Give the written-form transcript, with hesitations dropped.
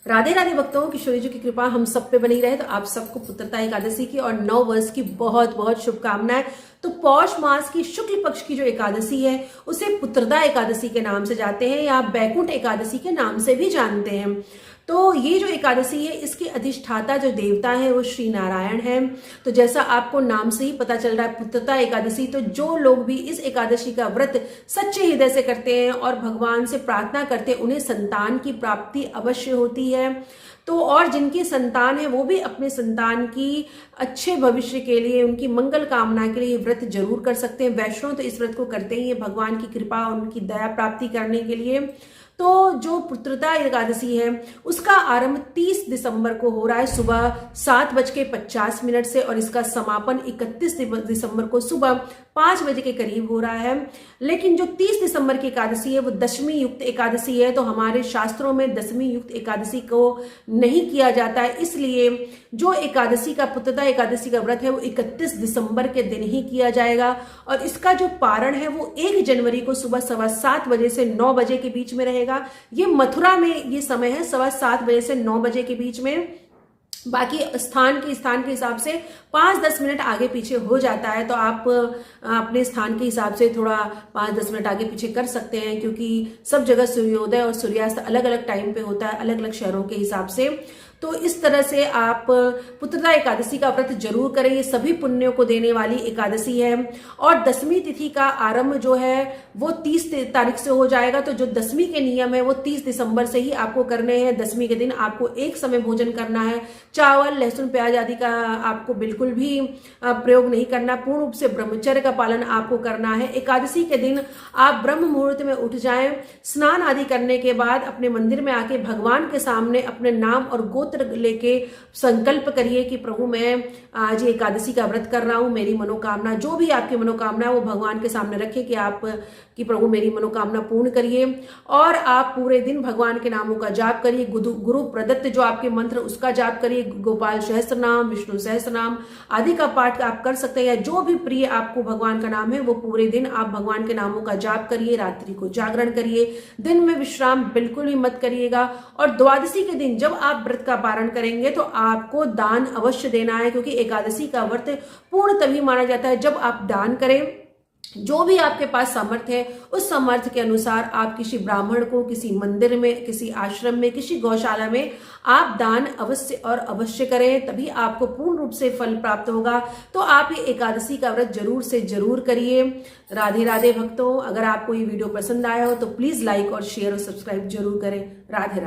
राधे राधे भक्तों, किशोरी जी की कृपा हम सब पे बनी रहे। तो आप सबको पुत्रता एकादशी की और 9 वर्ष की बहुत बहुत शुभकामनाएं। तो पौष मास की शुक्ल पक्ष की जो एकादशी है उसे पुत्रदा एकादशी के नाम से जाते हैं या बैकुंठ एकादशी के नाम से भी जानते हैं। तो ये जो एकादशी है इसके अधिष्ठाता जो देवता है वो श्री नारायण है। तो जैसा आपको नाम से ही पता चल रहा है पुत्रता एकादशी, तो जो लोग भी इस एकादशी का व्रत सच्चे हृदय से करते हैं और भगवान से प्रार्थना करते हैं उन्हें संतान की प्राप्ति अवश्य होती है। तो और जिनकी संतान है वो भी अपने संतान की अच्छे भविष्य के लिए, उनकी मंगल कामना के लिए व्रत जरूर कर सकते हैं। वैष्णव तो इस व्रत को करते ही है भगवान की कृपा और उनकी दया प्राप्ति करने के लिए। तो जो पुत्रदा एकादशी है उसका आरंभ 30 दिसंबर को हो रहा है सुबह 7:50 से और इसका समापन 31 दिसंबर को सुबह 5 बजे के करीब हो रहा है। लेकिन जो 30 दिसंबर की एकादशी है वो दशमी युक्त एकादशी है। तो हमारे शास्त्रों में दशमी युक्त एकादशी को नहीं किया जाता है, इसलिए जो एकादशी का पुत्रदा एकादशी का व्रत है वो 31 दिसंबर के दिन ही किया जाएगा। और इसका जो पारण है वो 1 जनवरी को सुबह 7:15 बजे से 9 बजे के बीच में रहेगा। ये मथुरा में ये समय है 7:15 बजे से 9 बजे के बीच में। बाकी स्थान के हिसाब से 5-10 मिनट आगे पीछे हो जाता है। तो आप अपने स्थान के हिसाब से थोड़ा 5-10 मिनट आगे पीछे कर सकते हैं, क्योंकि सब जगह सूर्योदय और सूर्यास्त अलग अलग टाइम पे होता है, अलग अलग शहरों के हिसाब से। तो इस तरह से आप पुत्रदा एकादशी का व्रत जरूर करें। ये सभी पुण्यों को देने वाली एकादशी है। और दशमी तिथि का आरंभ जो है वो 30 तारीख से हो जाएगा। तो जो दशमी के नियम है वो 30 दिसंबर से ही आपको करने हैं। दशमी के दिन आपको एक समय भोजन करना है, चावल लहसुन प्याज आदि का आपको बिल्कुल भी प्रयोग नहीं करना। पूर्ण रूप से ब्रह्मचर्य का पालन आपको करना है। एकादशी के दिन आप ब्रह्म मुहूर्त में उठ जाएं, स्नान आदि करने के बाद अपने मंदिर में आके भगवान के सामने अपने नाम और गोत्र लेके संकल्प करिए कि प्रभु मैं आज एकादशी का व्रत कर रहा हूं, मेरी मनोकामना जो भी आपकी मनोकामना है वो भगवान के सामने रखें कि प्रभु मेरी मनोकामना पूर्ण करिए। और आप पूरे दिन भगवान के नामों का जाप करिए। गुरु प्रदत्त जो आपके मंत्र उसका जाप करिए। गोपाल सहस्त्र नाम, विष्णु सहस्त्र नाम आदि का पाठ आप कर सकते हैं, या जो भी प्रिय आपको भगवान का नाम है वो पूरे दिन आप भगवान के नामों का जाप करिए। रात्रि को जागरण करिए, दिन में विश्राम बिल्कुल ही मत करिएगा। और द्वादशी के दिन जब आप व्रत का पारण करेंगे तो आपको दान अवश्य देना है, क्योंकि एकादशी का व्रत पूर्ण तभी माना जाता है जब आप दान करें। जो भी आपके पास सामर्थ्य है उस सामर्थ्य के अनुसार आप किसी ब्राह्मण को, किसी मंदिर में, किसी आश्रम में, किसी गौशाला में आप दान अवश्य और अवश्य करें, तभी आपको पूर्ण रूप से फल प्राप्त होगा। तो आप ये एकादशी का व्रत जरूर से जरूर करिए। राधे राधे भक्तों, अगर आपको ये वीडियो पसंद आया हो तो प्लीज लाइक और शेयर और सब्सक्राइब जरूर करें। राधे राधे।